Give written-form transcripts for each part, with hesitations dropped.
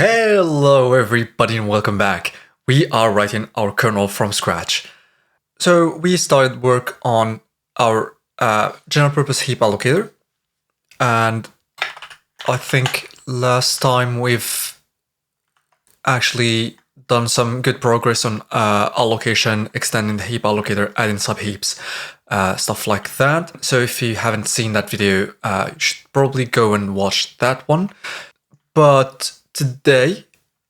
Hello everybody and welcome back. We are writing our kernel from scratch. So we started work on our general purpose heap allocator, and I think last time we've actually done some good progress on allocation, extending the heap allocator, adding subheaps, stuff like that. So if you haven't seen that video, you should probably go and watch that one. But today,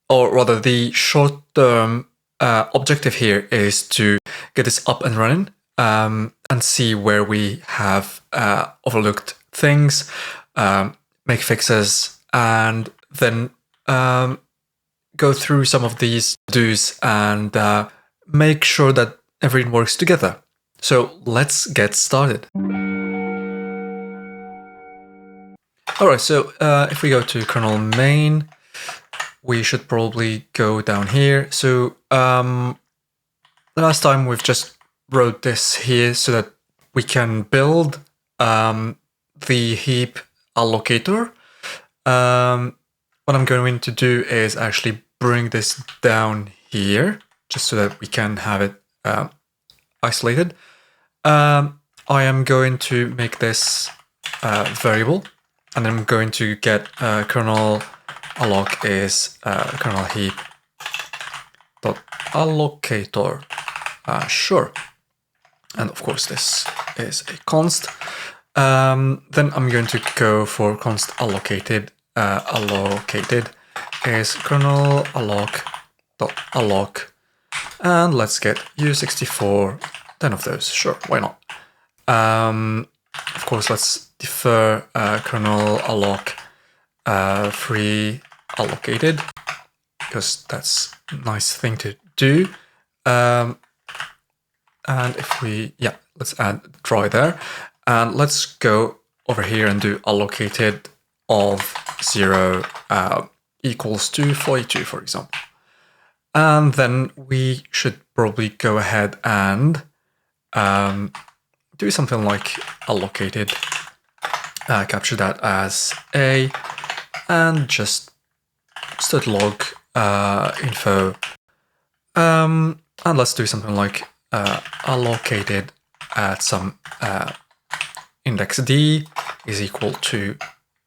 or rather the short-term objective here is to get this up and running and see where we have overlooked things, make fixes, and then go through some of these do's and make sure that everything works together. So let's get started. Alright, so if we go to kernel main, we should probably go down here. So last time we've just wrote this here so that we can build the heap allocator. What I'm going to do is actually bring this down here just so that we can have it isolated. I am going to make this variable, and I'm going to get kernel alloc is kernel heap dot allocator. Sure. And of course this is a const. Then I'm going to go for const allocated. Allocated is kernel alloc dot alloc, and let's get u64, 10 of those. Sure, why not? Of course, let's defer kernel alloc free allocated, because that's a nice thing to do. And if we, let's add try there, and let's go over here and do allocated of 0 equals to 42, for example. And then we should probably go ahead and do something like allocated, capture that as a, and just std log info, and let's do something like allocated at some index d is equal to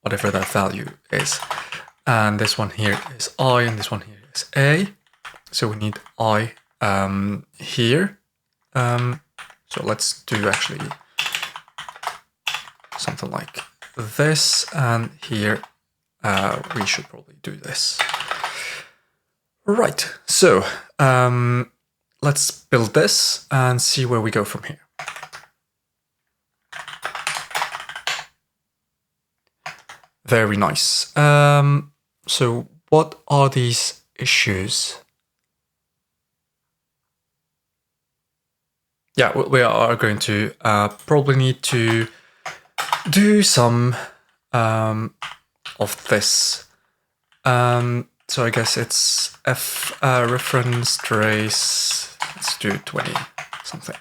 whatever that value is. And this one here is I, and this one here is a. So we need I here. So let's do actually something like this, and here we should probably do this. Right, so let's build this and see where we go from here. Very nice. So what are these issues? Yeah, we are going to probably need to do some of this. So I guess it's f reference trace. Let's do 20 something.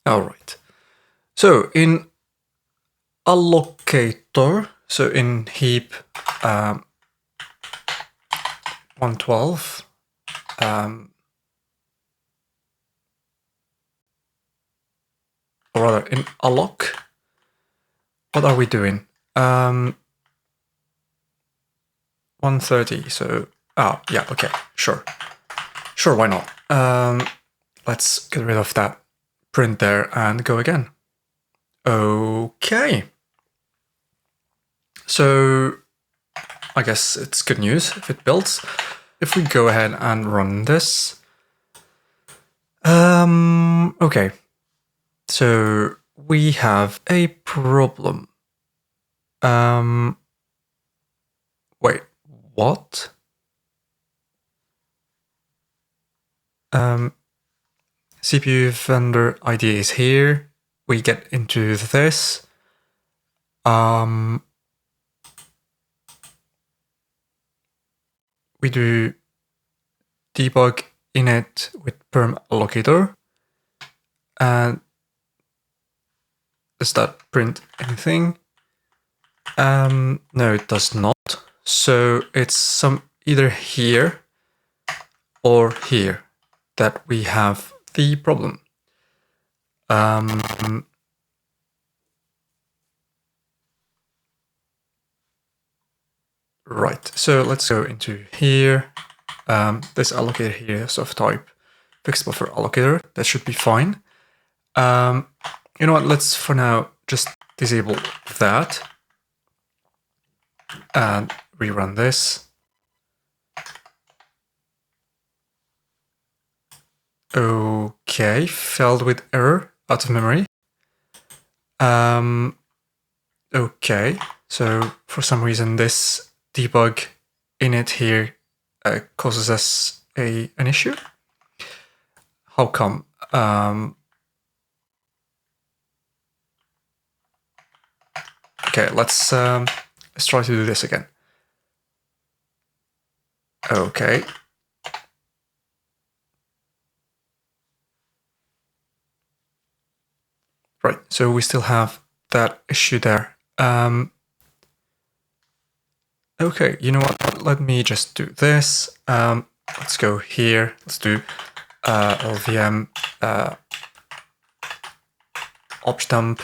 All right. So in allocator, so in heap 112, or rather in alloc, what are we doing? 130, so, yeah, okay, sure, why not? Let's get rid of that print there and go again. Okay. So I guess it's good news if it builds. If we go ahead and run this, okay. So we have a problem. Wait, what? CPU vendor ID is here. We get into this. We do debug init with perm allocator, and does that print anything? No, it does not. So it's some either here or here that we have the problem. Right, so let's go into here. This allocator here is of type fixed buffer allocator. That should be fine. You know what, let's for now just disable that and rerun this. Okay, failed with error out of memory. Okay, so for some reason this debug init here causes us an issue. How come? Okay, let's try to do this again. Okay. Right, so we still have that issue there. Okay, you know what? Let me just do this. Let's go here. Let's do LVM objdump.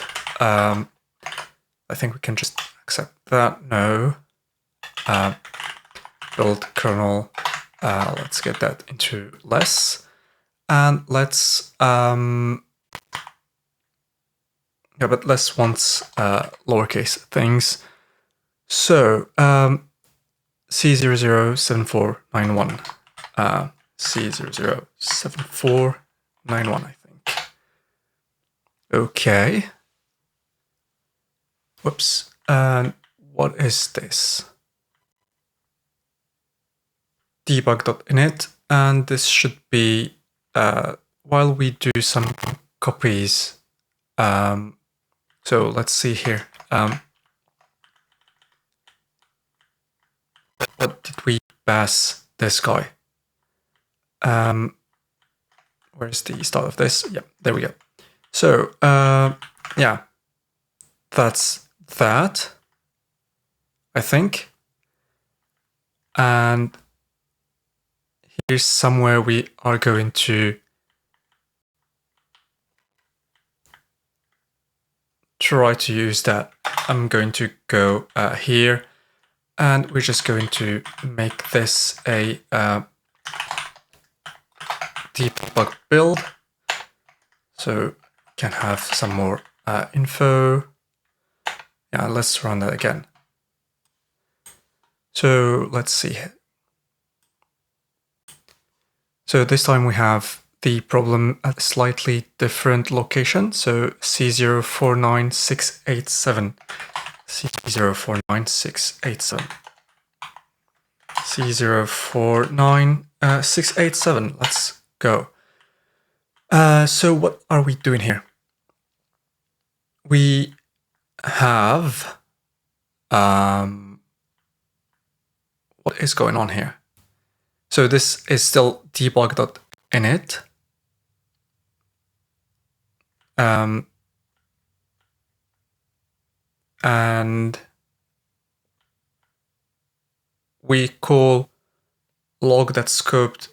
I think we can just accept that. No. Build kernel. Let's get that into less. And let's yeah, but less wants lowercase things. So C007491. C007491, I think. Okay. Whoops. And what is this? Debug.init, and this should be while we do some copies. So let's see here. What did we pass this guy? Where's the start of this? Yeah, there we go. So yeah, that's that, I think. And here's somewhere we are going to try to use that. I'm going to go here, and we're just going to make this a debug build, so we can have some more info. Yeah, let's run that again. So let's see. So this time we have the problem at a slightly different location. So C049687. C049687. C049687. Let's go. So what are we doing here? We have what is going on here? So this is still debug.init. And we call log that scoped,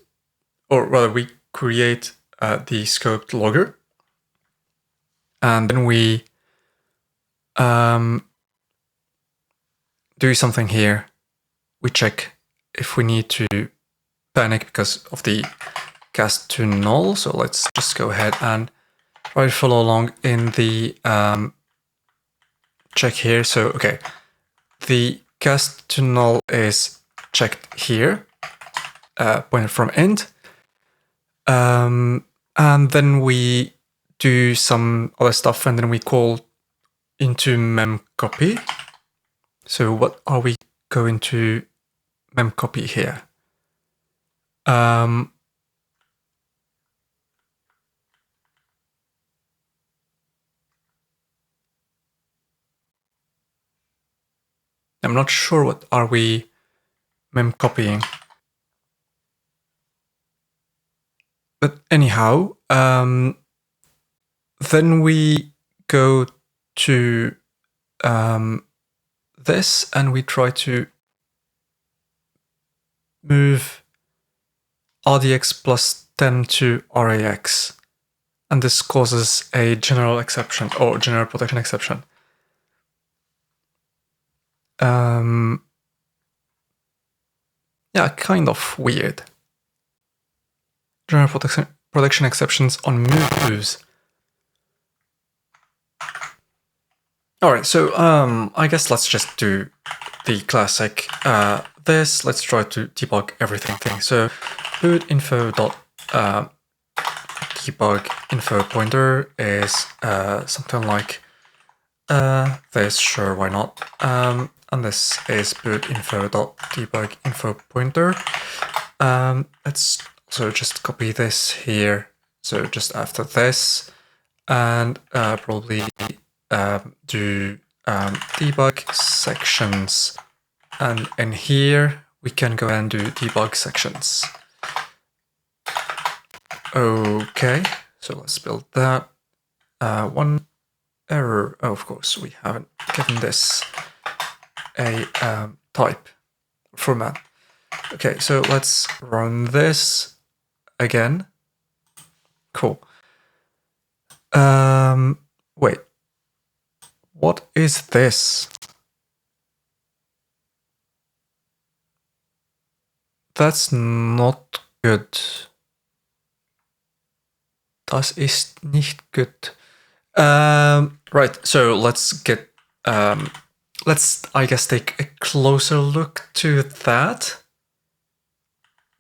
or rather we create the scoped logger. And then we do something here. We check if we need to panic because of the cast to null. So let's just go ahead and try to follow along in the check here. So, okay, the cast to null is checked here, pointed from int. And then we do some other stuff, and then we call into memcopy. So what are we going to memcopy here? I'm not sure what are we memcopying. But anyhow, then we go to this and we try to move RDX plus 10 to RAX. And this causes a general exception or general protection exception. Yeah, kind of weird. General protection exceptions on moves. Alright, so I guess let's just do the classic this. Let's try to debug everything thing. So boot info dot debug info pointer is something like this, sure, why not? And this is boot info dot debug info pointer. Let's also just copy this here. So just after this, and probably do debug sections, and in here we can go and do debug sections. Okay, so let's build that. One error. Oh, of course, we haven't given this a type format. Okay, so let's run this again. Cool. Wait. What is this? That's not good. Das ist nicht good. Right, so let's get let's, I guess, take a closer look to that.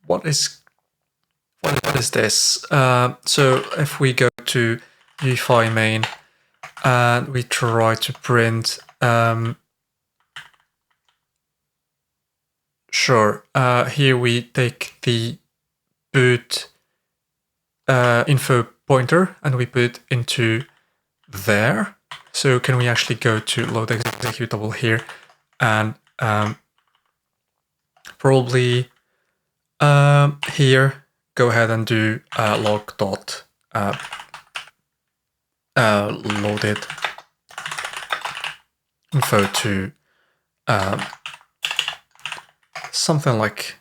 What is this? So if we go to UEFI main and we try to print, sure, here we take the boot info pointer and we put into there. So can we actually go to load executable here and probably here go ahead and do log dot loaded info to something like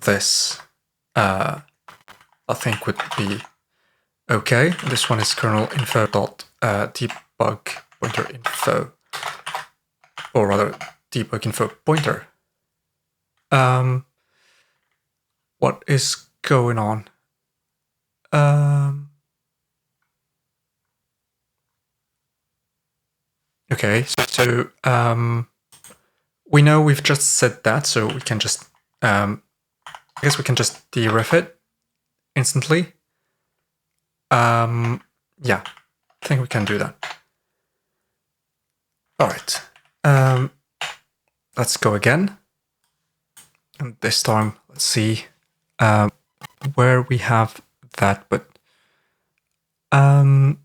this. I think would be okay. This one is kernel info dot debug pointer info, or rather debug info pointer. What is going on? Okay, so we know we've just said that, so we can just I guess we can just deref it instantly. Yeah, I think we can do that. All right, let's go again. And this time, let's see where we have that, but kernel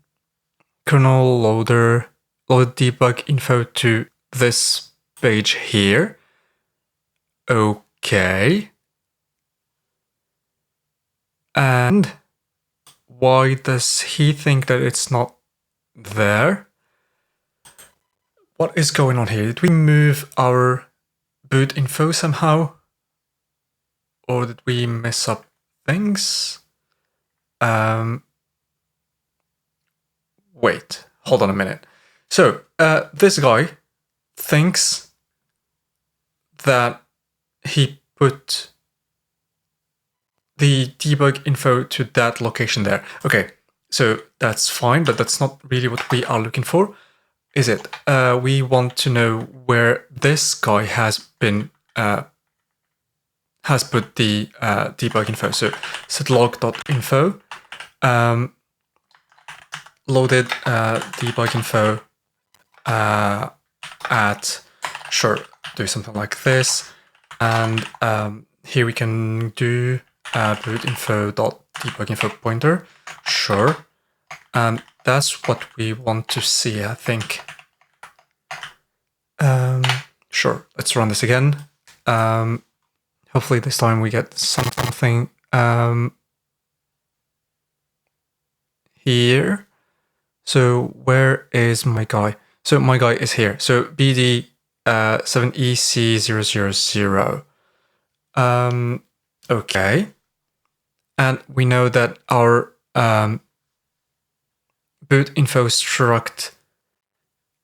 loader load debug info to this page here. Okay. And why does he think that it's not there? What is going on here? Did we move our boot info somehow? Or did we mess up things? Wait, hold on a minute. So this guy thinks that he put the debug info to that location there. Okay, so that's fine, but that's not really what we are looking for, is it? We want to know where this guy has been has put the debug info. So setlog.info loaded debug info at, sure, do something like this, and here we can do boot info dot debug info pointer, sure, and that's what we want to see, I think. Sure, let's run this again. Hopefully this time we get something here. So where is my guy? So my guy is here. So BD 7EC000. Okay. And we know that our boot info struct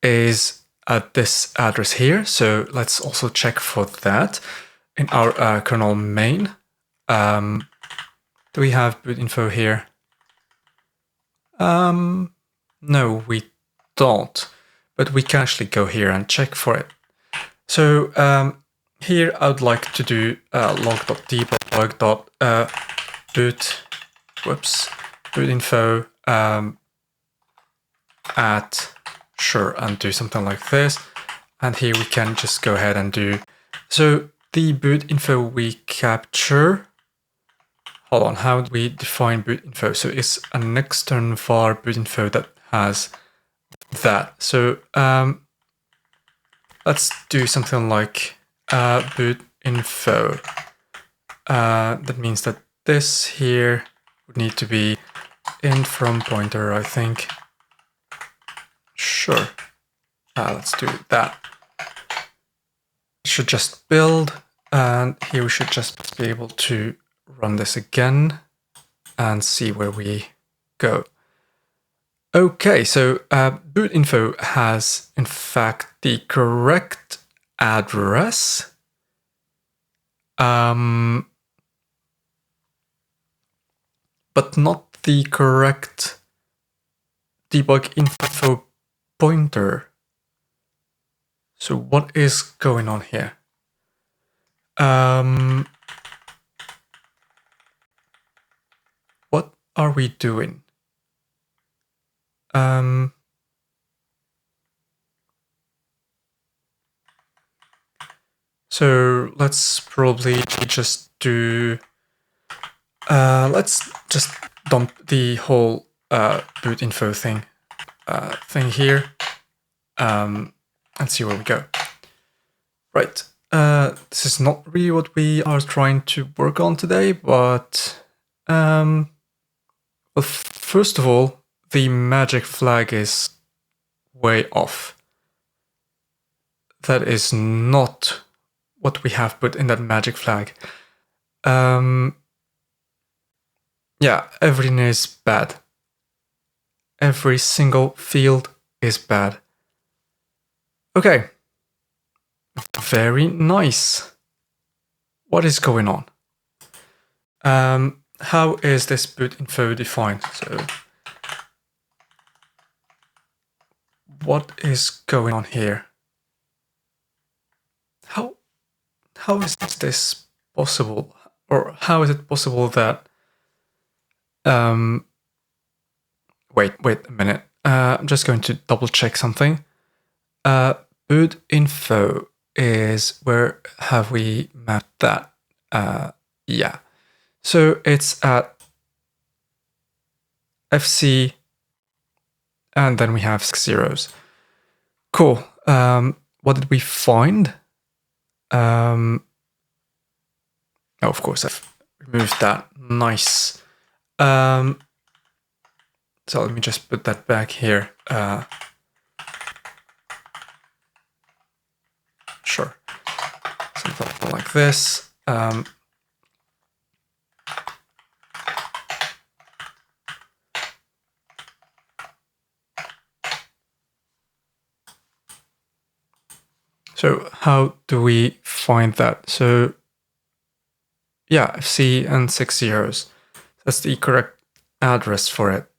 is at this address here. So let's also check for that in our kernel main. Do we have boot info here? No, we don't, but we can actually go here and check for it. So here I would like to do log.debug.boot boot info at sure, and do something like this. And here we can just go ahead and do, so the boot info we capture, hold on, how do we define boot info? So it's an external var boot info that has that. So let's do something like boot info. That means that this here would need to be int from pointer, I think. Sure. Let's do that. It should just build, and here we should just be able to run this again and see where we go. Okay, so boot info has in fact the correct address. But not the correct debug info pointer. So what is going on here? What are we doing? So let's probably just do, let's just dump the whole boot info thing here and see where we go. Right, this is not really what we are trying to work on today, but well, first of all, the magic flag is way off. That is not what we have put in that magic flag. Yeah, everything is bad. Every single field is bad. Okay. Very nice. What is going on? How is this boot info defined? So what is going on here? How is this possible? Or how is it possible that wait a minute. I'm just going to double check something. Boot info is, where have we mapped that? Yeah. So it's at FC, and then we have 6 zeros. Cool. What did we find? Oh, of course, I've removed that. Nice. So let me just put that back here. Sure. Something like this. So how do we find that? So yeah, FC and 6 zeros. That's the correct address for it.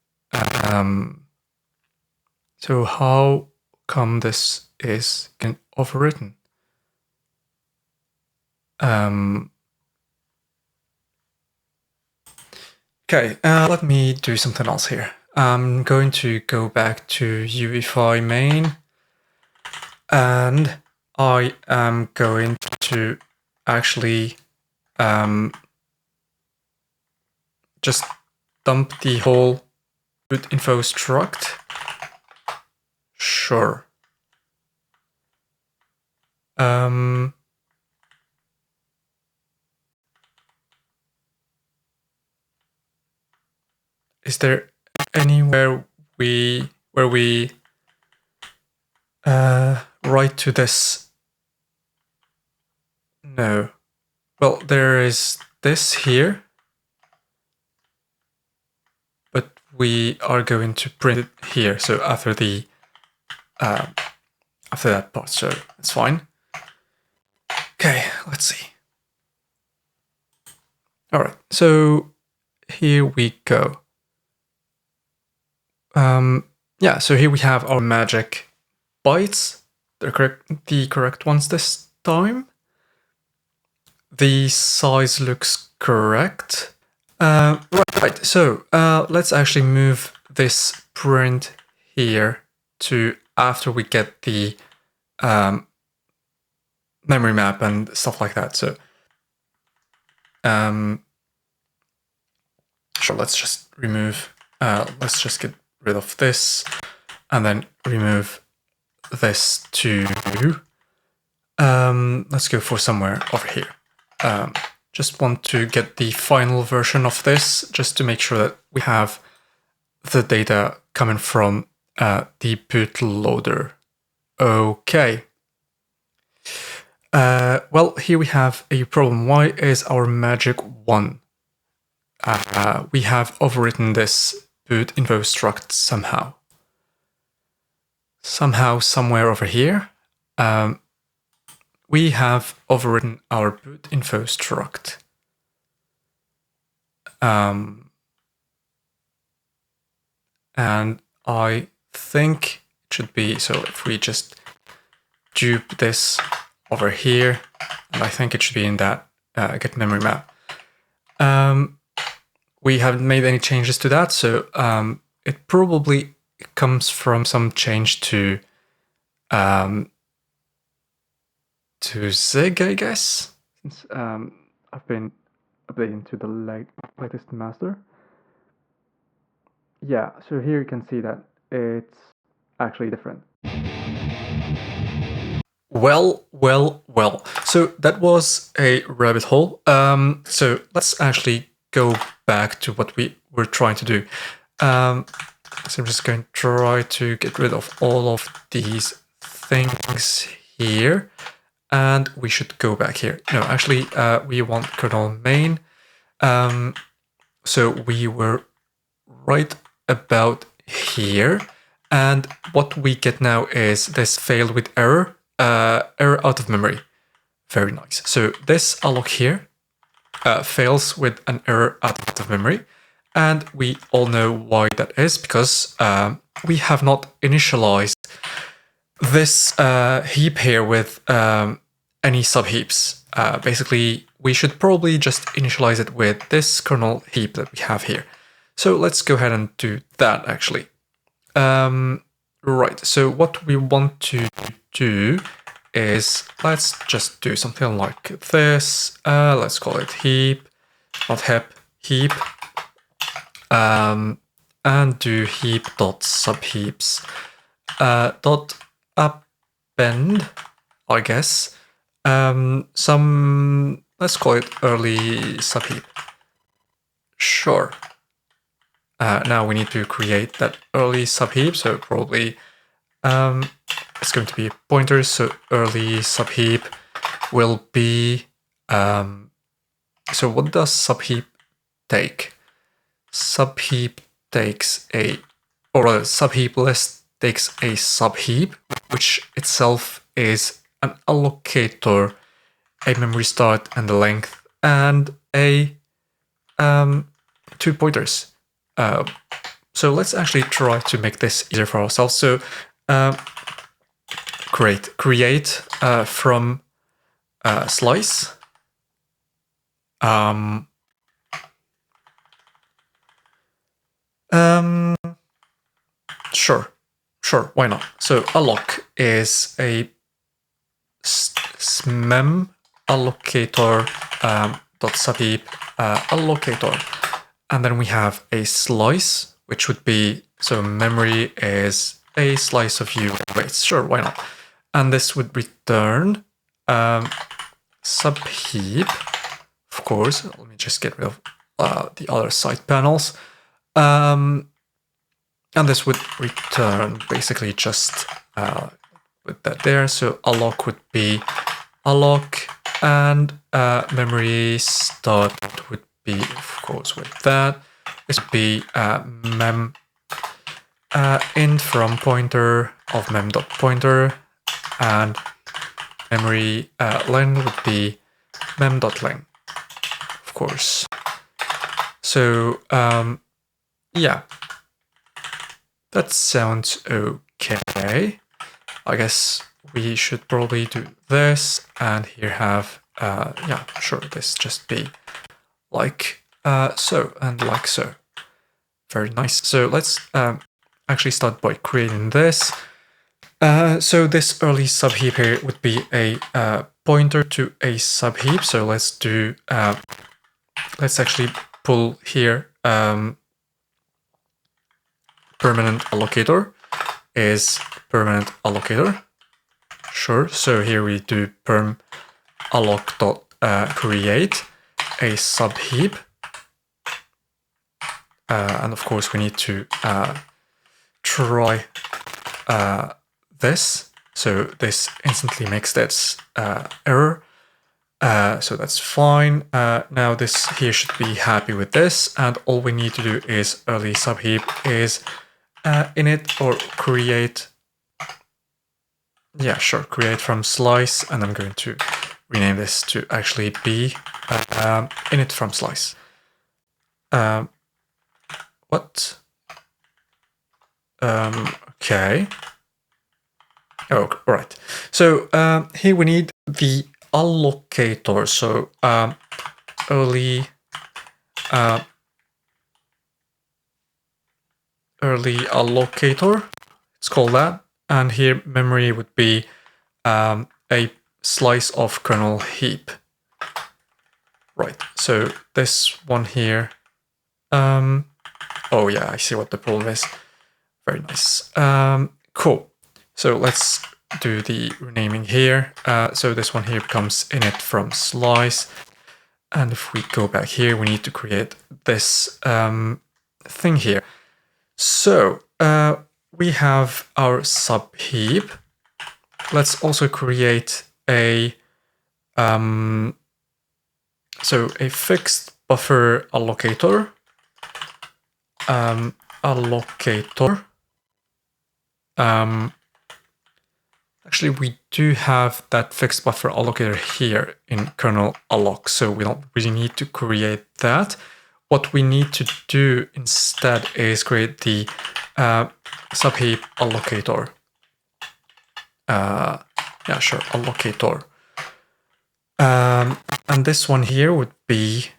So how come this is overwritten? Okay, let me do something else here. I'm going to go back to UEFI main, and I am going to actually just dump the whole boot info struct. Sure. Is there anywhere where we write to this no. Well, there is this here, but we are going to print it here. So after the after that part, so it's fine. Okay, let's see. All right, so here we go. Yeah, so here we have our magic bytes, the correct ones this time. The size looks correct. Right, so let's actually move this print here to after we get the memory map and stuff like that. So sure, let's just remove, let's just get rid of this and then remove this to, let's go for somewhere over here. Just want to get the final version of this just to make sure that we have the data coming from the bootloader. Okay. Well, here we have a problem. Why is our magic 1? We have overwritten this boot info struct somehow. Somehow, somewhere over here, we have overwritten our boot info struct. And I think it should be, so if we just dupe this over here, and I think it should be in that get memory map. We haven't made any changes to that, so it probably comes from some change to Zig, I guess, since I've been updating to the latest master. Yeah, so here you can see that it's actually different. Well. So that was a rabbit hole. So let's actually go back to what we were trying to do. So I'm just going to try to get rid of all of these things here. And we should go back here. No, actually, we want kernel main. So we were right about here. And what we get now is this failed with error, error out of memory. Very nice. So this alloc here fails with an error out of memory. And we all know why that is, because we have not initialized this heap here with any subheaps. Basically, we should probably just initialize it with this kernel heap that we have here. So let's go ahead and do that, actually. Right, so what we want to do is, let's just do something like this. Let's call it heap, not hep, heap. And do heap.subheaps dot append, I guess, some, let's call it early subheap. Sure. Now we need to create that early subheap, so probably it's going to be pointers, so early subheap will be, so what does subheap take? Subheap takes a, or rather, subheap list takes a subheap, which itself is an allocator, a memory start and the length, and a 2 pointers. So let's actually try to make this easier for ourselves. So create from slice. Sure, why not? So alloc is a mem allocator dot subheap allocator, and then we have a slice, which would be, so memory is a slice of u weights. Sure, why not? And this would return subheap, of course. Let me just get rid of the other side panels. And this would return basically just with that there. So alloc would be alloc and memory start would be, of course, with that. This would be mem int from pointer of mem.pointer, and memory len would be mem.len, of course. So yeah, that sounds okay. I guess we should probably do this, and here have yeah, sure, this just be like so and like so. Very nice. So let's actually start by creating this. So this early subheap here would be a pointer to a subheap. So let's do let's actually pull here permanent allocator is permanent allocator. Sure. So here we do perm alloc dot create a subheap, and of course we need to try this. So this instantly makes this error. So that's fine. Now this here should be happy with this, and all we need to do is early subheap is init or create. Yeah, sure, create from slice, and I'm going to rename this to actually be init from slice. What? Okay. Oh, right. So here we need the allocator. So early allocator, it's called that. And here memory would be a slice of kernel heap. Right, so this one here. Oh yeah, I see what the problem is. Very nice. Cool. So let's do the renaming here. So this one here becomes init from slice. And if we go back here, we need to create this thing here. So we have our subheap. Let's also create a so a fixed buffer allocator. Allocator. Actually, we do have that fixed buffer allocator here in kernel alloc, so we don't really need to create that. What we need to do instead is create the subheap allocator. Yeah, sure, allocator. And this one here would be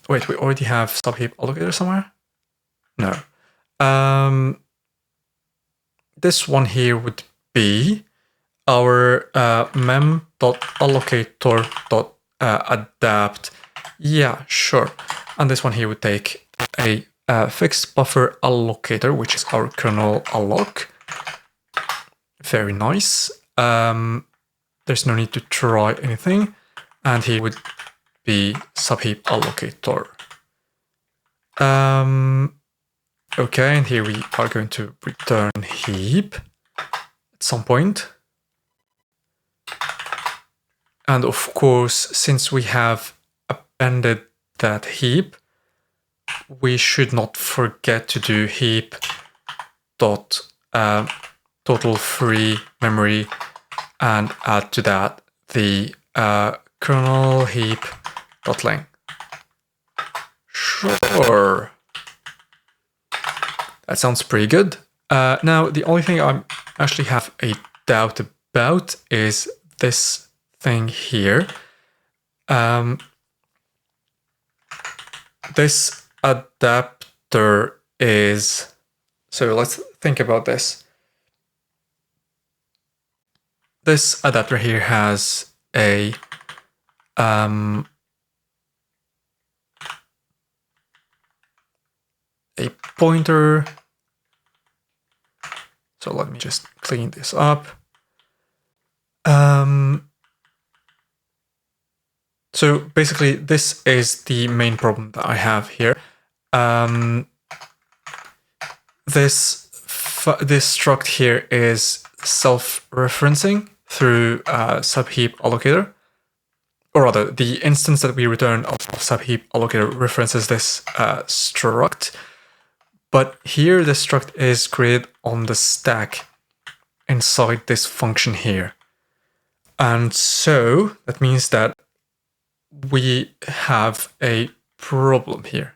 wait, we already have subheap allocator somewhere? No. This one here would be our mem.allocator.adapt. Yeah, sure. And this one here would take a fixed buffer allocator, which is our kernel alloc. Very nice. There's no need to try anything. And here would be subheap allocator. Okay, and here we are going to return heap at some point. And of course, since we have appended that heap, we should not forget to do heap dot total free memory and add to that the kernel heap dot len. Sure. That sounds pretty good. Now, the only thing I actually have a doubt about is this thing here. This adapter is... So let's think about this. This adapter here has a pointer. So let me just clean this up. So basically, this is the main problem that I have here. This struct here is self-referencing through subheap allocator, or rather, the instance that we return of subheap allocator references this struct. But here the struct is created on the stack inside this function here. And so that means that we have a problem here.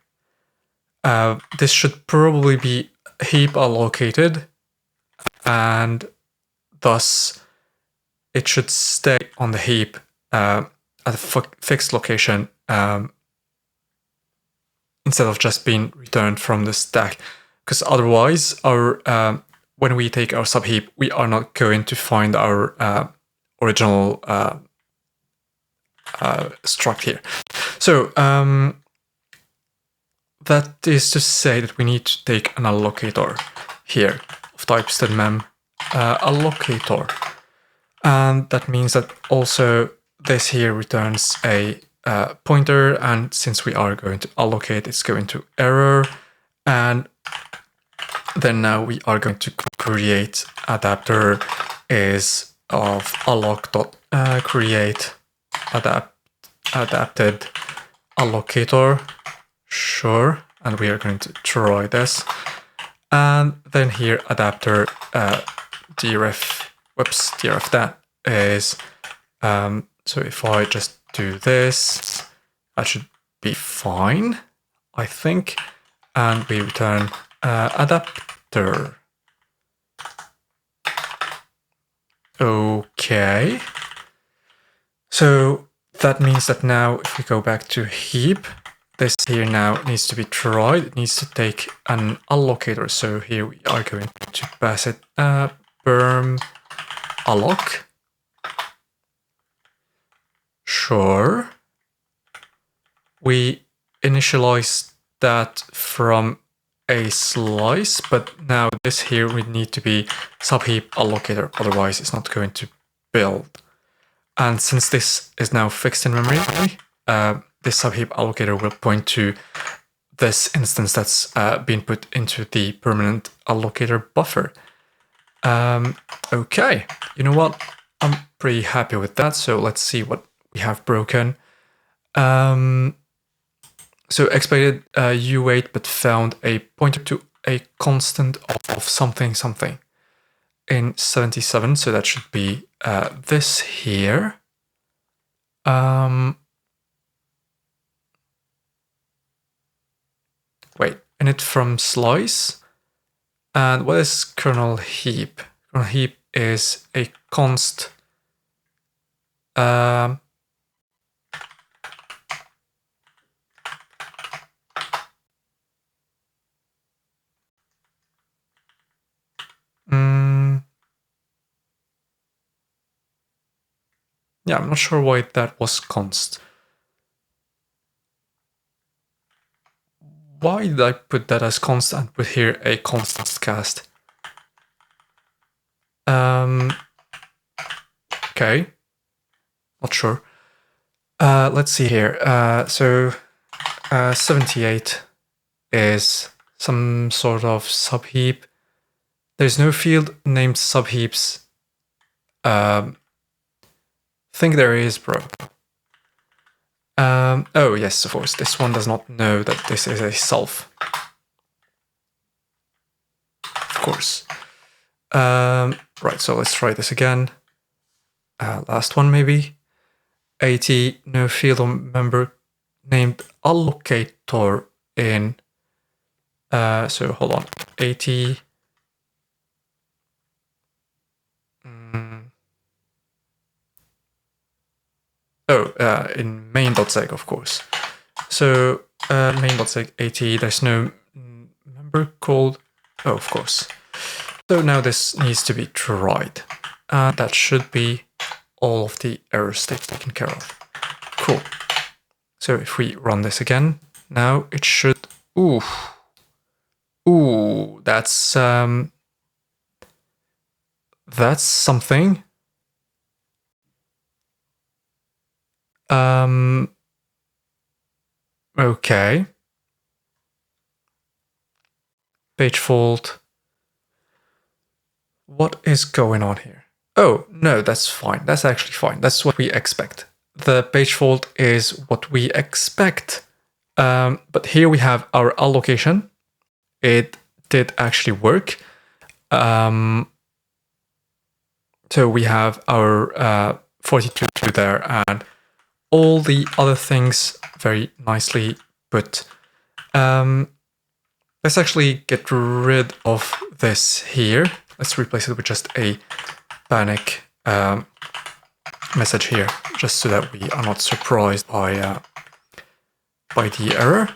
This should probably be heap allocated, and thus it should stay on the heap at a fixed location instead of just being returned from the stack. Because otherwise, our when we take our subheap, we are not going to find our original struct here. So that is to say that we need to take an allocator here of type stdmem allocator. And that means that also this here returns a pointer, and since we are going to allocate, it's going to error. And then now we are going to create adapter is of alloc.create adapted allocator. Sure, and we are going to try this. And then here adapter dref that is so if I just do this, that should be fine, I think. And we return adapter. Okay. So that means that now if we go back to heap, this here now needs to be tried. It needs to take an allocator. So here we are going to pass it berm alloc. Sure. We initialize that from a slice, but now this here would need to be subheap allocator, otherwise it's not going to build. And since this is now fixed in memory, this subheap allocator will point to this instance that's been put into the permanent allocator buffer. Okay, you know what? I'm pretty happy with that. So let's see what we have broken. So expected U8, but found a pointer to a constant of something something in 77. So that should be this here. Wait, init from slice. And what is kernel heap? Kernel heap is a const. Yeah, I'm not sure why that was const. Why did I put that as const and put here a constant cast? Okay, not sure. Let's see here. So 78 is some sort of subheap. There's no field named subheaps. Think there is, bro. Oh yes, of course. This one does not know that this is a self. Of course. Right, so let's try this again. Last one maybe. 80, no field or member named allocator in. So hold on. 80. In main.seg, of course. So main.seg 80, there's no member called. Oh, of course. So now this needs to be tried. That should be all of the errors taken care of. Cool. So if we run this again, now it should. Ooh, that's something. Okay. Page fault. What is going on here? Oh, no, that's fine. That's actually fine. That's what we expect. The page fault is what we expect. But here we have our allocation. It did actually work. So we have our 42 there and all the other things very nicely put. Let's actually get rid of this here. Let's replace it with just a panic message here, just so that we are not surprised by the error.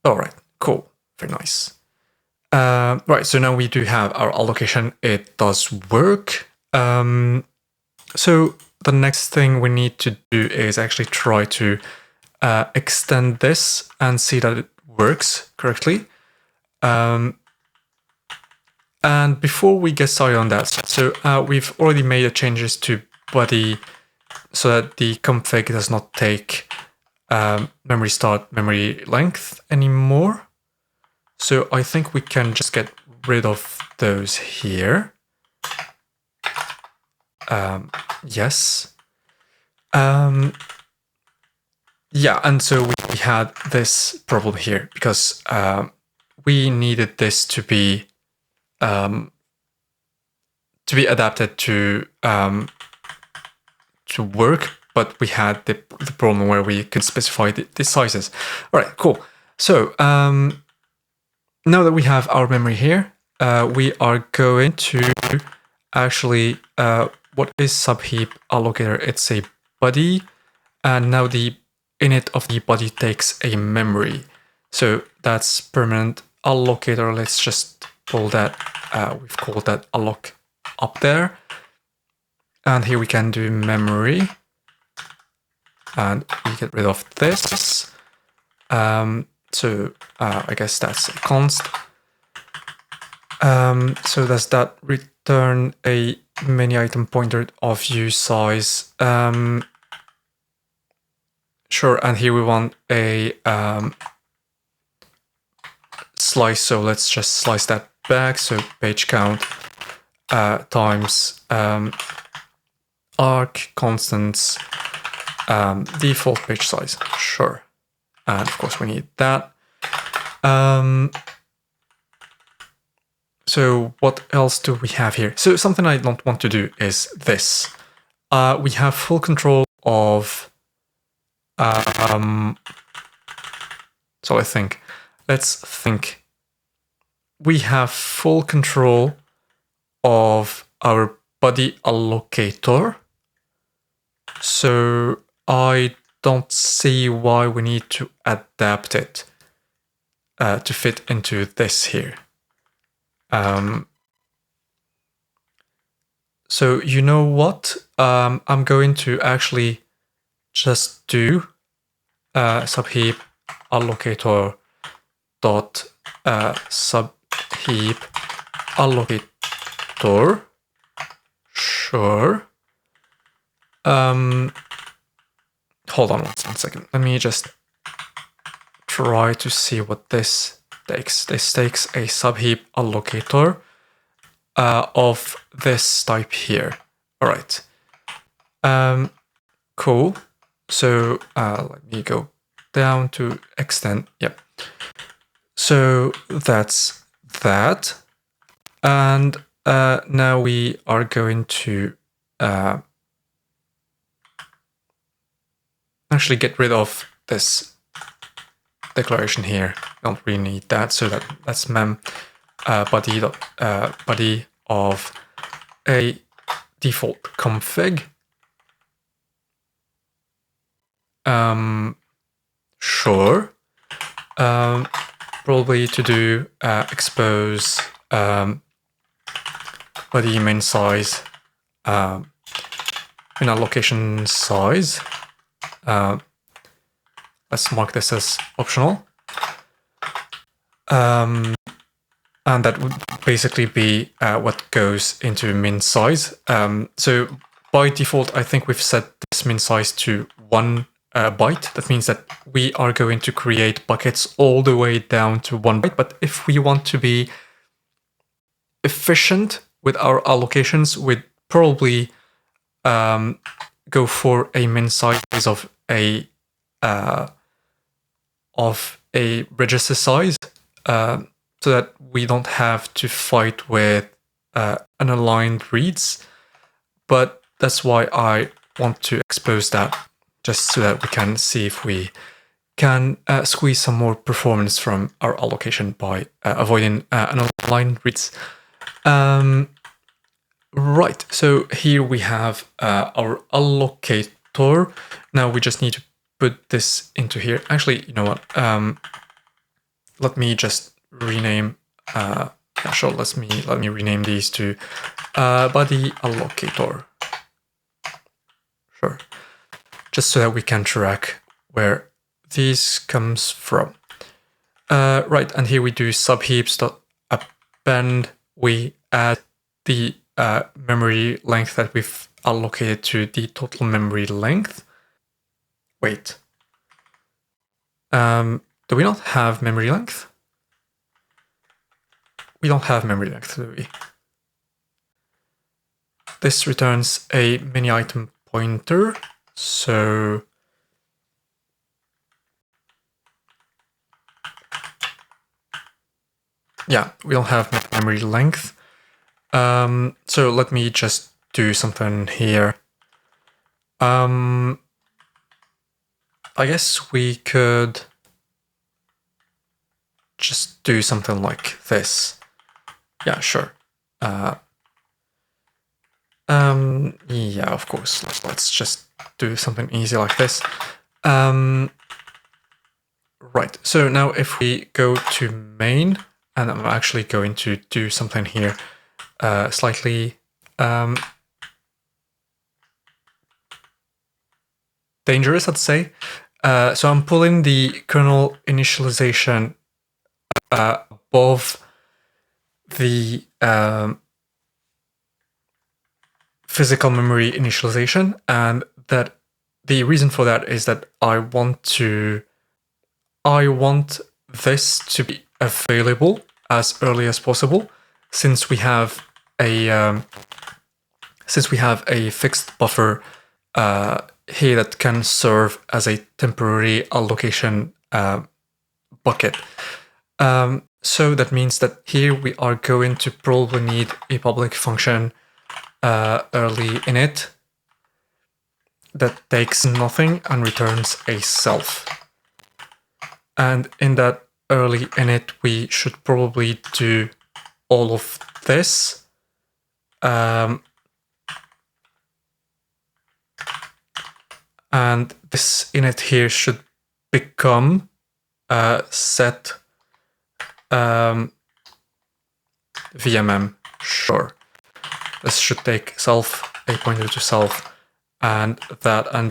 All right, cool, very nice. Right, so now we do have our allocation. It does work. So the next thing we need to do is actually try to extend this and see that it works correctly. And before we get started on that, so we've already made the changes to body so that the config does not take memory start, memory length anymore. So I think we can just get rid of those here. Yes. Yeah, and so we had this problem here because we needed this to be adapted to work, but we had the problem where we could specify the sizes. All right, cool. So now that we have our memory here, we are going to actually, what is subheap allocator? It's a body, and now the init of the body takes a memory. So that's permanent allocator. Let's just pull that. We've called that alloc up there. And here we can do memory. And we get rid of this. So I guess that's a const. So does that return a many item pointer of view size? Sure, and here we want a slice, so let's just slice that back. So page count times arc constants default page size. Sure, and of course we need that. So what else do we have here? So something I don't want to do is this. We have full control of so let's think. We have full control of our body allocator. So I don't see why we need to adapt it to fit into this here. So you know what? I'm going to actually just do subheap allocator dot subheap allocator. Sure. Hold on one second. Let me just try to see what this takes. This takes a subheap allocator of this type here. All right. Cool. So let me go down to extend. Yep. So that's that. And now we are going to actually get rid of this declaration here. Don't really need that. So that's mem body of a default config. Sure. Probably to do expose body main size in allocation size. Let's mark this as optional. And that would basically be what goes into min size. So by default, I think we've set this min size to 1 byte. That means that we are going to create buckets all the way down to 1 byte. But if we want to be efficient with our allocations, we'd probably go for a min size of a register size, so that we don't have to fight with unaligned reads. But that's why I want to expose that, just so that we can see if we can squeeze some more performance from our allocation by avoiding unaligned reads. Right, so here we have our allocator. Now we just need to put this into here. Actually, you know what? Let me just rename. Yeah, sure. Let me rename these to body allocator. Sure, just so that we can track where these comes from. Right, and here we do subheaps.append. We add the memory length that we've allocated to the total memory length. Wait. Do we not have memory length? We don't have memory length, do we? This returns a mini item pointer, so yeah, we don't have memory length. So let me just do something here. I guess we could just do something like this. Yeah, sure. Yeah, of course. Let's just do something easy like this. Right, so now if we go to main, and I'm actually going to do something here slightly dangerous, I'd say. So I'm pulling the kernel initialization above the physical memory initialization, and that the reason for that is that I want this to be available as early as possible, since we have a fixed buffer here that can serve as a temporary allocation bucket. So that means that here we are going to probably need a public function early init that takes nothing and returns a self. And in that early init, we should probably do all of this. And this init here should become set VMM. Sure. This should take self, a pointer to self, and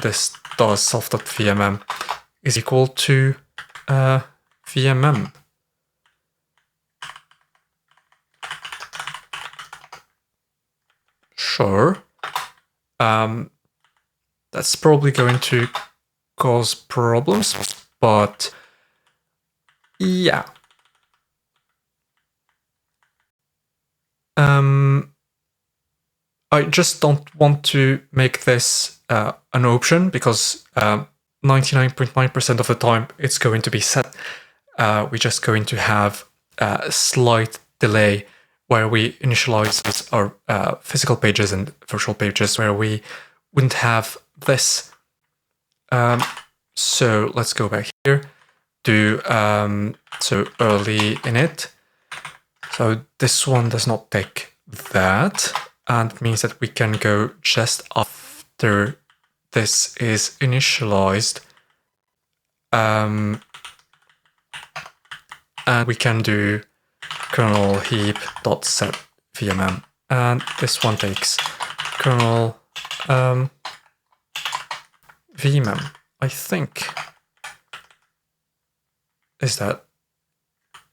this does self.vmm is equal to VMM. Sure. That's probably going to cause problems, but yeah. I just don't want to make this an option, because 99.9% of the time it's going to be set. We're just going to have a slight delay where we initialize our physical pages and virtual pages, where we wouldn't have this. So let's go back here, do so early init. So this one does not take that, and it means that we can go just after this is initialized. And we can do kernel heap.set vmm, and this one takes kernel vmm, I think. Is that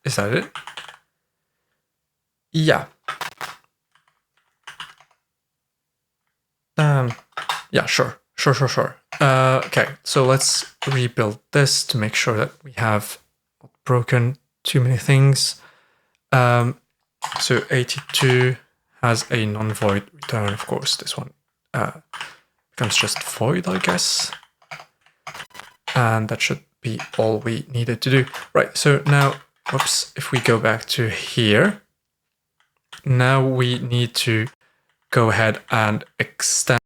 it? Yeah. Yeah, sure. Okay, so let's rebuild this to make sure that we have not broken too many things. So 82 has a non-void return, of course. This one becomes just void, I guess. And that should be all we needed to do. Right, so now, oops, if we go back to here, now we need to go ahead and extend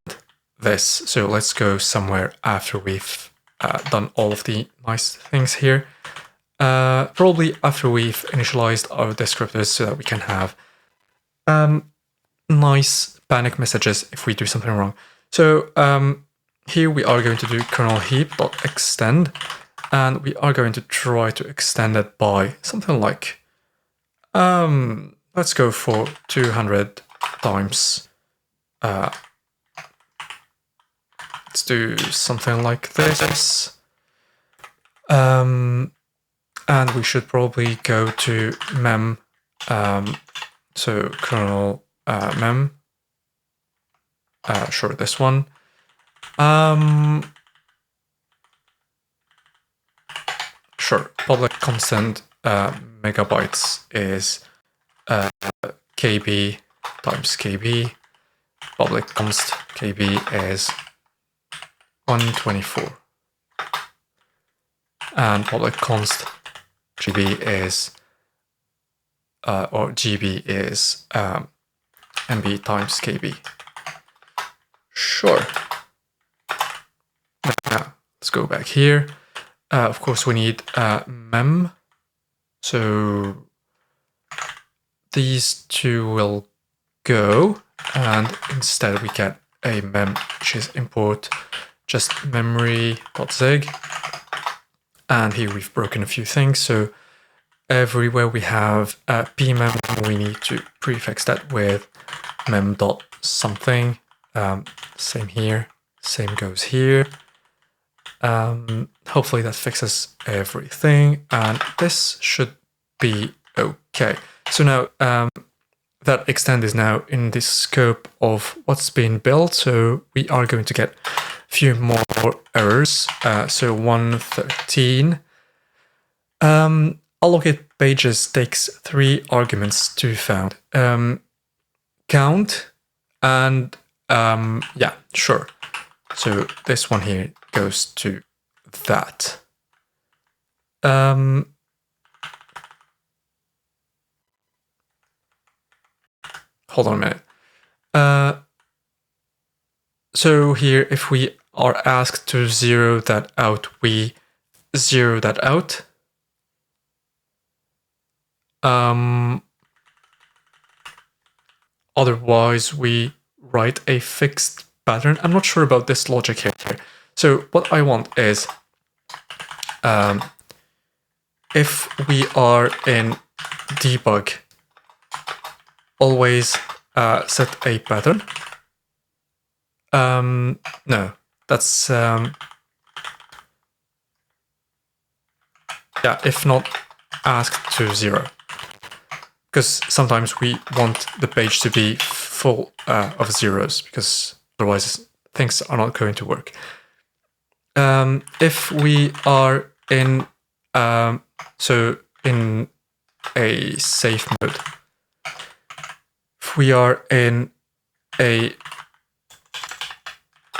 this. So let's go somewhere after we've done all of the nice things here. Probably after we've initialized our descriptors so that we can have nice panic messages if we do something wrong. So here we are going to do kernel heap.extend, and we are going to try to extend it by something like, let's go for 200 times. Let's do something like this. And we should probably go to mem, so kernel mem, sure, this one. Sure, public constant megabytes is kb times kb. Public const kb is 124. And public const GB is, or GB is MB times KB. Sure. Now, let's go back here. Of course, we need mem. So these two will go, and instead we get a mem, which is import just memory.zig. And here we've broken a few things. So everywhere we have pmem, we need to prefix that with mem.something. Same here, same goes here. Hopefully that fixes everything, and this should be okay. So now that extend is now in the scope of what's been built, so we are going to get a few more errors. So 113. Allocate pages takes 3 arguments to be found. Count and yeah, sure. So this one here goes to that. Hold on a minute. So here, if we are asked to zero that out, we zero that out. Otherwise, we write a fixed pattern. I'm not sure about this logic here. So what I want is, if we are in debug, always set a pattern. No, that's yeah, if not asked to 0. Because sometimes we want the page to be full of zeros, because otherwise things are not going to work. If we are in, so in a safe mode, if we are in an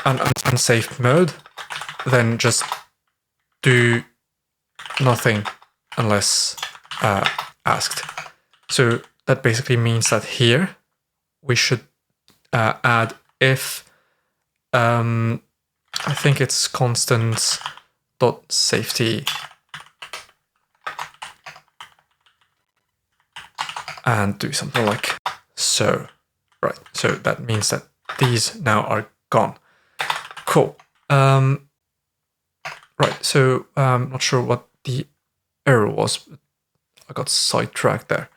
unsafe mode, then just do nothing unless asked. So that basically means that here we should add if, I think it's constants.safety, and do something like so. Right, so that means that these now are gone. Cool. Right, so I'm not sure what the error was, but I got sidetracked there.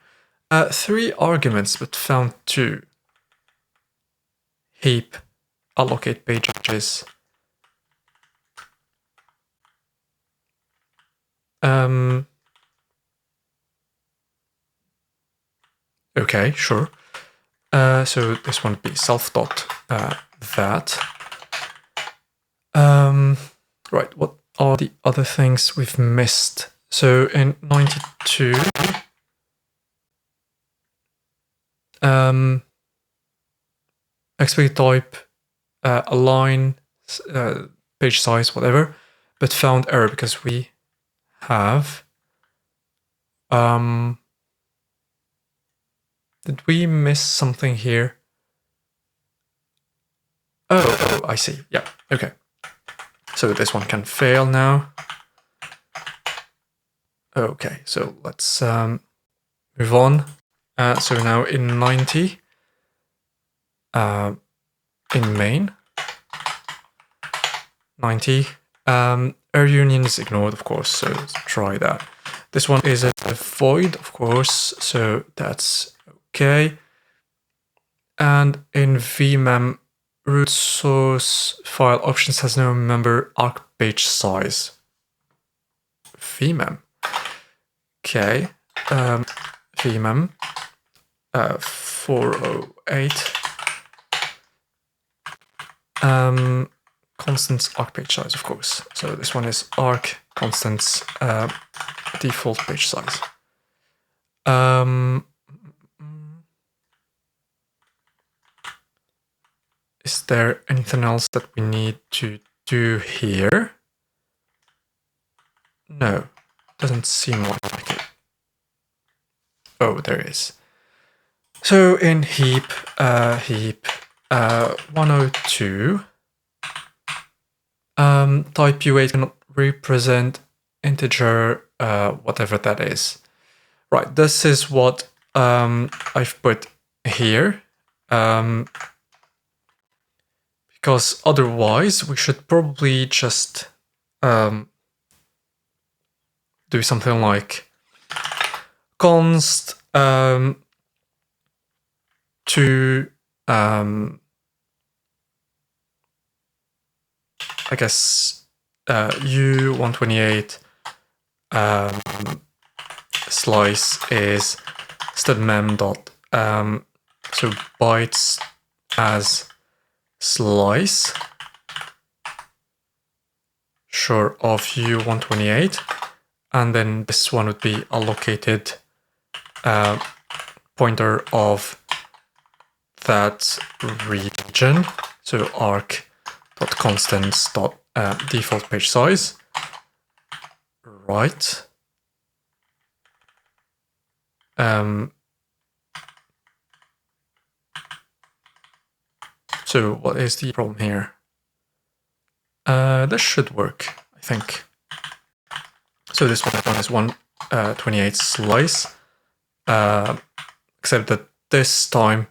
3 arguments, but found 2. Heap, allocate pages. Okay, sure. So this one would be self.that. Right, what are the other things we've missed? So in 92, expected type, align, page size, whatever, but found error because we have, did we miss something here? Oh, I see. Yeah, okay. So this one can fail now. Okay, so let's move on. So now in 90, in main, 90, error union is ignored, of course, so let's try that. This one is a void, of course, so that's okay. And in vmem, root source file options has no member arc page size. Vmem. Okay. Vmem 408. Constants arc page size, of course. So this one is arc constants default page size. Is there anything else that we need to do here? No, doesn't seem like it. Oh, there is. So in heap 102, type U8 cannot represent integer, whatever that is. Right, this is what I've put here. Because otherwise we should probably just do something like const to I guess u128 slice is studmem dot so bytes as slice sure of u128, and then this one would be allocated pointer of that region, so arc.constants dot default page size. Right. So what is the problem here? This should work, I think. So this one is 128 slice, except that this time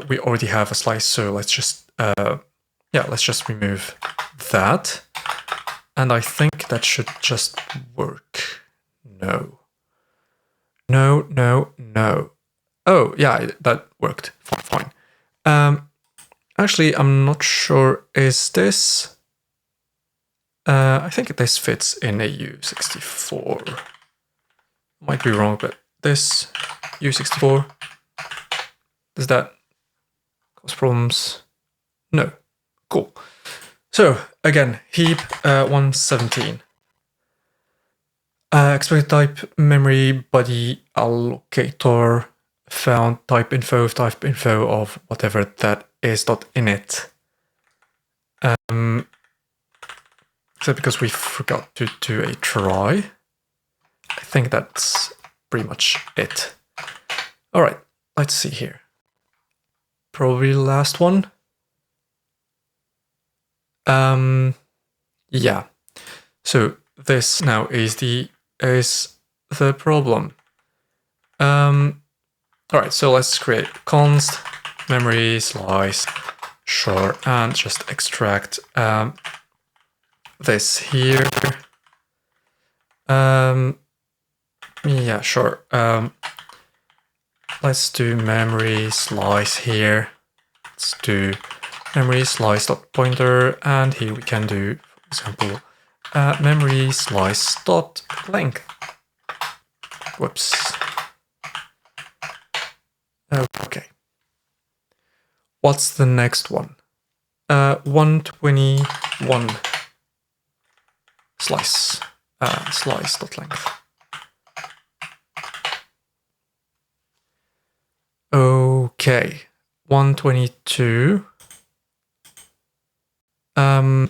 we already have a slice. So let's just let's just remove that, and I think that should just work. No. Oh yeah, that worked. Fine. Actually, I'm not sure. Is this? I think this fits in a U64. Might be wrong, but this U64, does that cause problems? No. Cool. So again, heap 117. Expected type memory body allocator found type info of whatever that is dot init. Except because we forgot to do a try. I think that's pretty much it. All right, let's see here. Probably the last one. Yeah. So this now is the problem. All right, so let's create const memory slice, sure, and just extract this here. Yeah, sure. Let's do memory slice here. Let's do memory slice dot pointer, and here we can do, for example, memory slice dot length. Whoops. Okay. What's the next one? 121 slice. Slice dot length. Okay, 122. No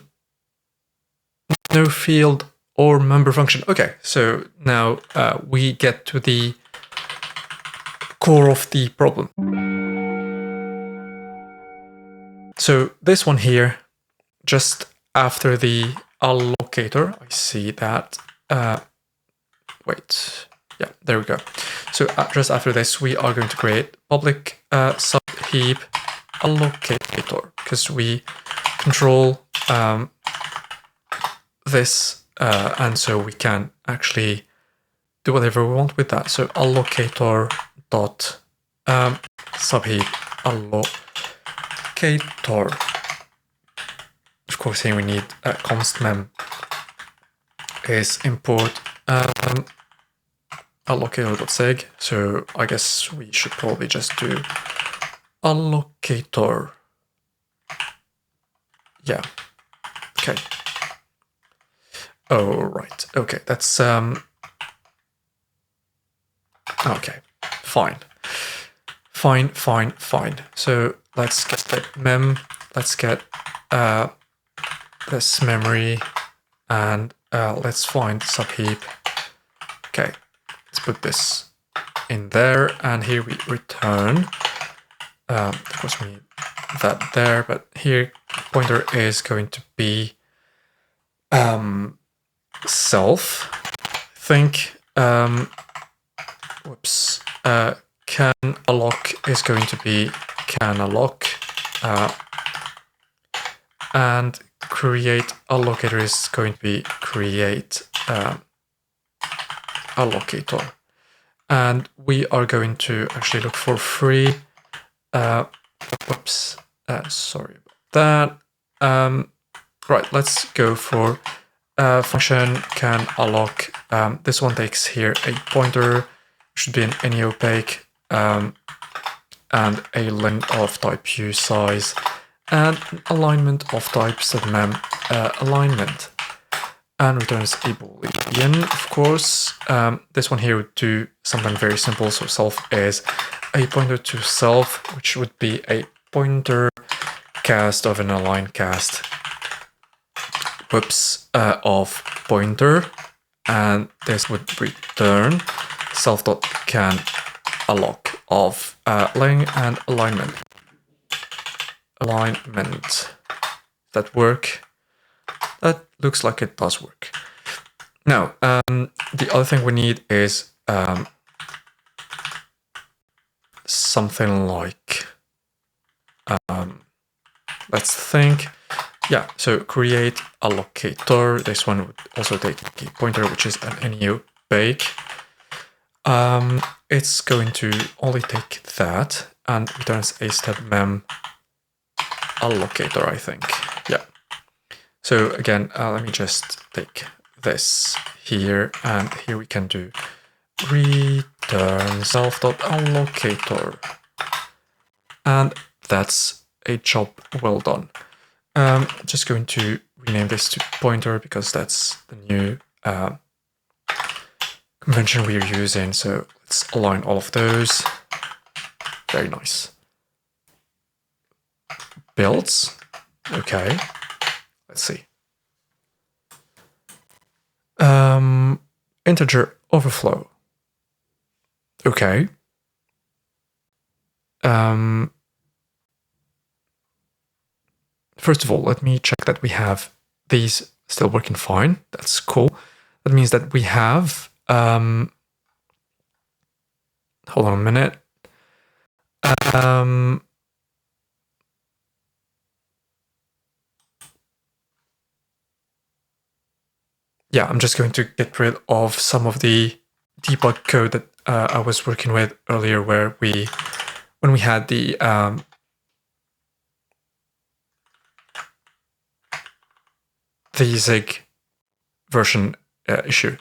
field or member function. Okay, so now we get to the core of the problem. So this one here, just after the allocator, I see that, wait, yeah, there we go. So just after this, we are going to create public subheap allocator, because we control this, and so we can actually do whatever we want with that. So allocator dot subheap allocator. Of course, here we need const mem is import allocator.seg. So I guess we should probably just do allocator. Yeah. Okay. Oh, right. Okay, that's okay. Fine. Fine. So let's get the mem. Let's get this memory, and let's find subheap. Okay, let's put this in there, and here we return. Of course, we need that there, but here pointer is going to be self. I think whoops. Can alloc is going to be can alloc, and create allocator is going to be create allocator, and we are going to actually look for free. Whoops. Sorry about that. Right. Let's go for function can alloc. This one takes here a pointer. Should be an any opaque, and a length of type usize, and alignment of type submem alignment, and returns a boolean. Of course, this one here would do something very simple. So self is a pointer to self, which would be a pointer cast of an align cast. Whoops, of pointer, and this would return self.can alloc of laying and alignment. That work? That looks like it does work. Now, the other thing we need is something like, let's think. Yeah, so create allocator. This one would also take a pointer, which is an any opaque. It's going to only take that and returns a step mem allocator, I think. Yeah. So again, let me just take this here, and here we can do return self.allocator. And that's a job well done. Just going to rename this to pointer because that's the new convention we're using. So let's align all of those. Very nice. Builds. Okay. Let's see. Integer overflow. Okay. First of all, let me check that we have these still working fine. That's cool. That means that we have, hold on a minute. Yeah, I'm just going to get rid of some of the debug code that I was working with earlier, where when we had the Zig version issue.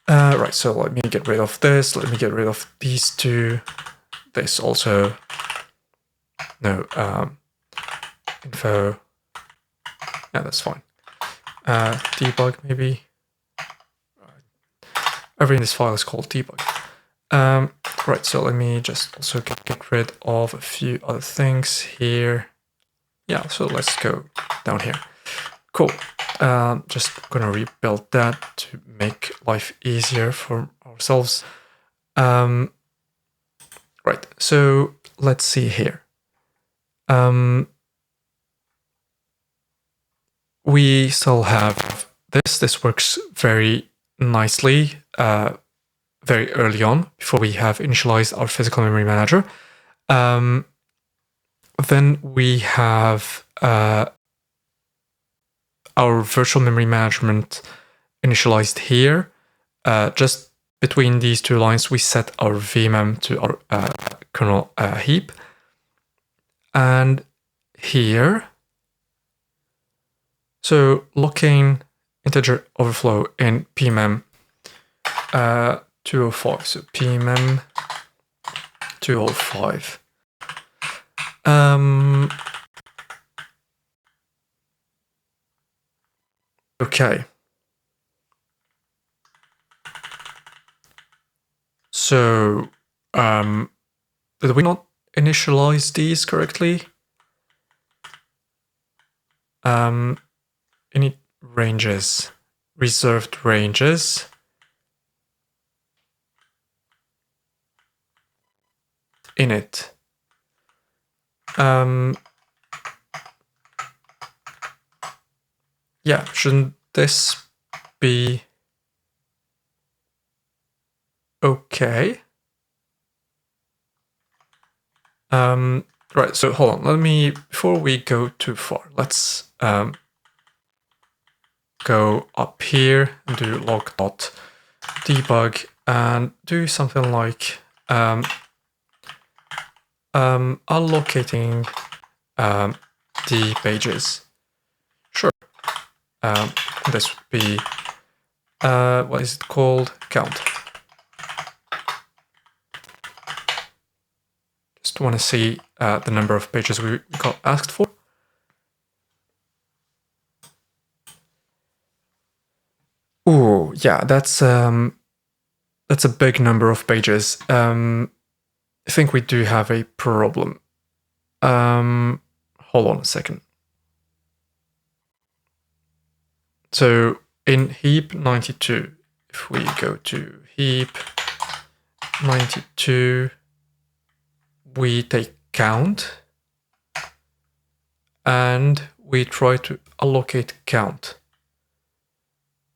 Right, so let me get rid of this. Let me get rid of these two. This also. No, info. Yeah, that's fine. Debug maybe. Everything in this file is called debug. Right, so let me just also get rid of a few other things here. Yeah, so let's go down here. Cool. Just gonna rebuild that to make life easier for ourselves. Right, so let's see here. We still have this. This works very nicely very early on before we have initialized our physical memory manager. Then we have our virtual memory management initialized here. Just between these two lines, we set our vmem to our kernel heap. And here, so locking integer overflow in pmem 205. So pmem 205. Okay. So, did we not initialize these correctly? Init ranges, reserved ranges. Init. Yeah, shouldn't this be okay? Right, so hold on, before we go too far, let's go up here and do log.debug and do something like allocating the pages. Sure. This would be, what is it called? Count. Just want to see the number of pages we got asked for. Oh, yeah, that's a big number of pages. I think we do have a problem. Hold on a second. So in heap 92, if we go to heap 92, we take count and we try to allocate count.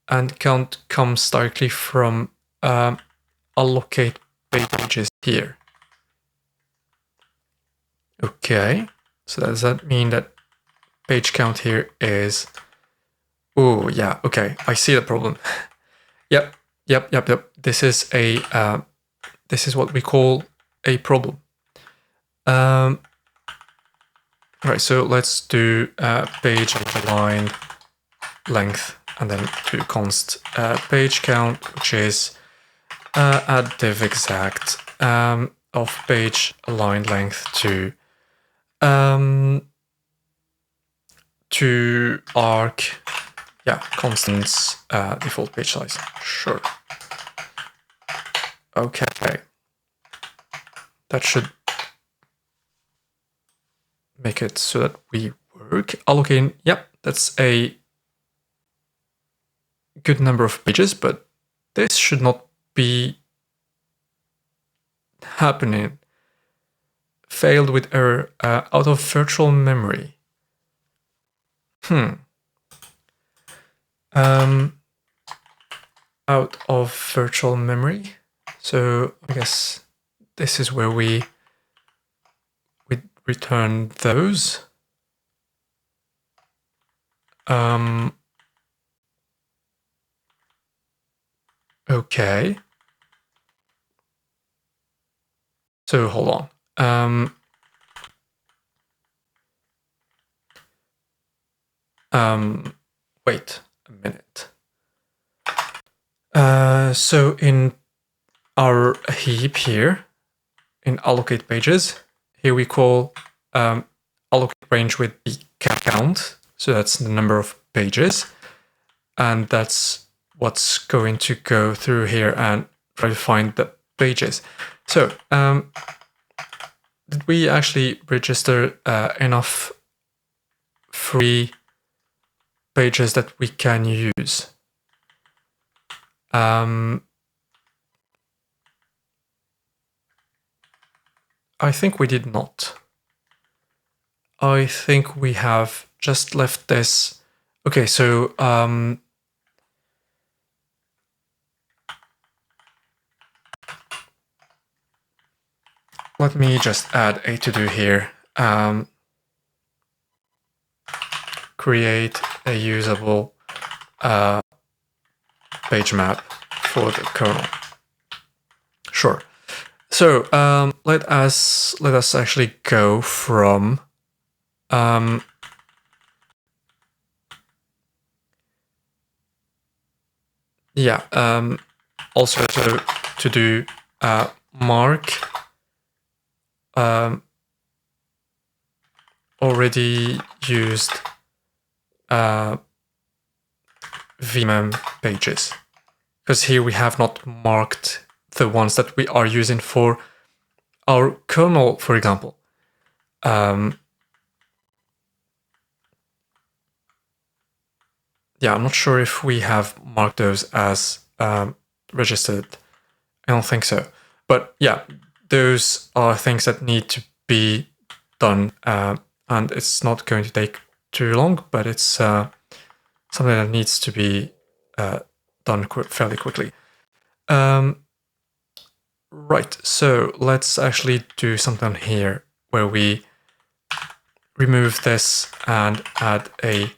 And count comes directly from allocate pages here. Okay, so does that mean that page count here is... Oh, yeah, okay, I see the problem. Yep. This is what we call a problem. Right, so let's do page line length and then do const page count, which is add div exact of page line length to arc, yeah, constants default page size. Sure. Okay, that should make it so that we work. Allocating, yep, that's a good number of pages, but this should not be happening. Failed with error out of virtual memory. Out of virtual memory. So I guess this is where we return those. Okay. So hold on. Wait a minute. So in our heap here, in allocate pages, here we call allocate range with the count. So that's the number of pages. And that's what's going to go through here and try to find the pages. So did we actually register enough free pages that we can use? I think we did not. I think we have just left this. Okay, so let me just add a to-do here. Create a usable page map for the kernel. Sure. So let us actually go from also to do mark already used vmem pages, because here we have not marked the ones that we are using for our kernel, for example. Yeah, I'm not sure if we have marked those as registered. I don't think so. But yeah, those are things that need to be done, and it's not going to take too long, but it's something that needs to be done fairly quickly. Right, so let's actually do something here where we remove this and add a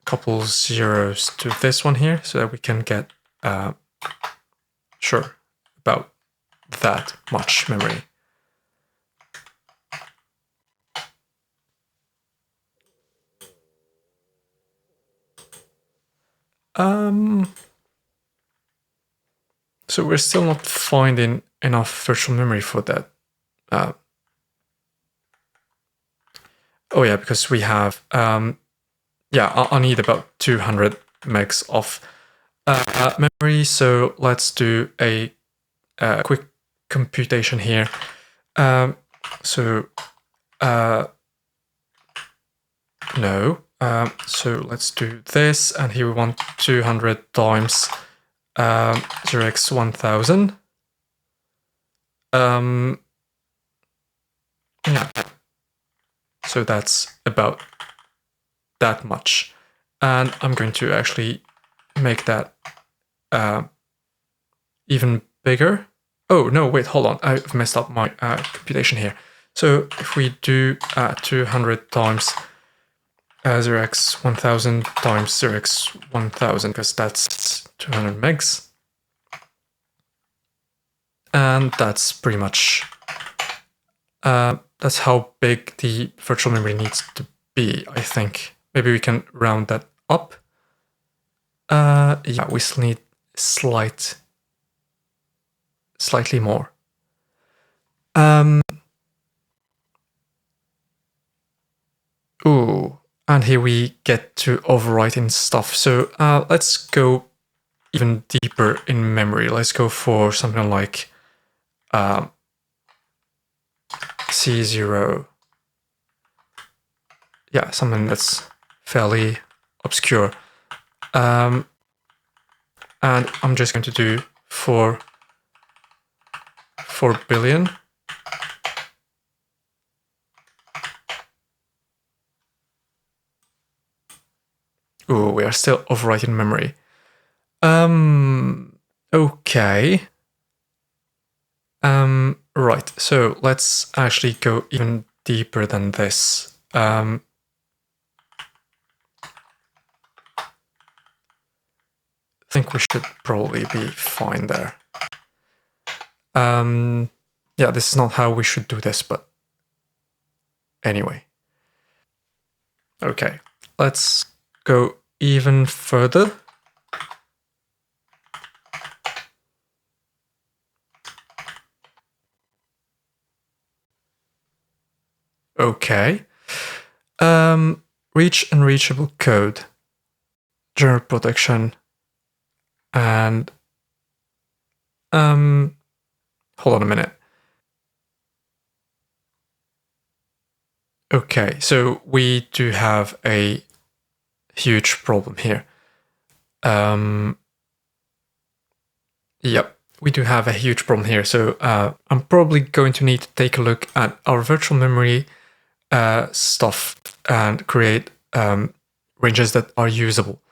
couple zeros to this one here so that we can get, sure, about that much memory. So we're still not finding enough virtual memory for that. Oh yeah, because we have, I need about 200 megs of memory. So let's do a quick computation here. No. So let's do this, and here we want 200 times 0x1000. Yeah. So that's about that much. And I'm going to actually make that even bigger. Oh, no, wait, hold on. I've messed up my computation here. So if we do 200 times 0x1000 times 0x1000, because that's 200 megs. And that's pretty much, that's how big the virtual memory needs to be, I think. Maybe we can round that up. Yeah, we still need slightly more. Ooh, and here we get to overwriting stuff. So let's go even deeper in memory. Let's go for something like C0. Yeah, something that's fairly obscure. And I'm just going to do 4 billion. Ooh, we are still overwriting memory. Okay. Right, so let's actually go even deeper than this. I think we should probably be fine there. Yeah, this is not how we should do this, but anyway. Okay, let's go even further. Okay. Reach and reachable code, general protection, and Hold on a minute. Okay, so we do have a huge problem here. Yep, we do have a huge problem here. So I'm probably going to need to take a look at our virtual memory stuff and create ranges that are usable.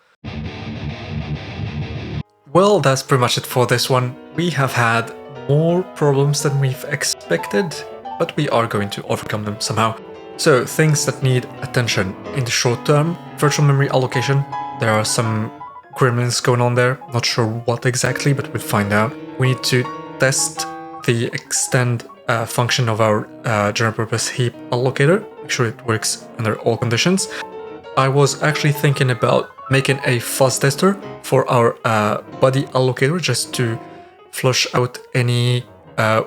Well, that's pretty much it for this one. We have had more problems than we've expected, but we are going to overcome them somehow. So, things that need attention in the short term: virtual memory allocation. There are some gremlins going on there, not sure what exactly, but we'll find out. We need to test the extend function of our general purpose heap allocator, make sure it works under all conditions. I was actually thinking about making a fuzz tester for our body allocator, just to flush out any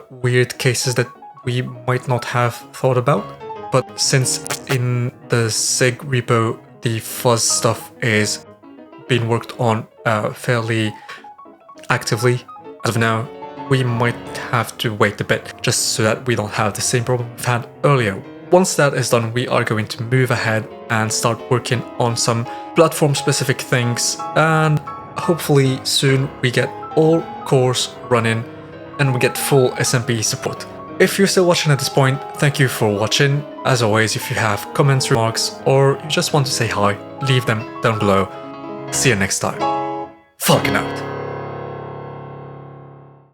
weird cases that we might not have thought about. But since in the SIG repo the fuzz stuff is being worked on fairly actively as of now, we might have to wait a bit just so that we don't have the same problem we've had earlier. Once that is done, we are going to move ahead and start working on some platform-specific things, and hopefully soon we get all cores running and we get full SMP support. If you're still watching at this point, thank you for watching. As always, if you have comments, remarks, or you just want to say hi, leave them down below. See you next time. Falcon out.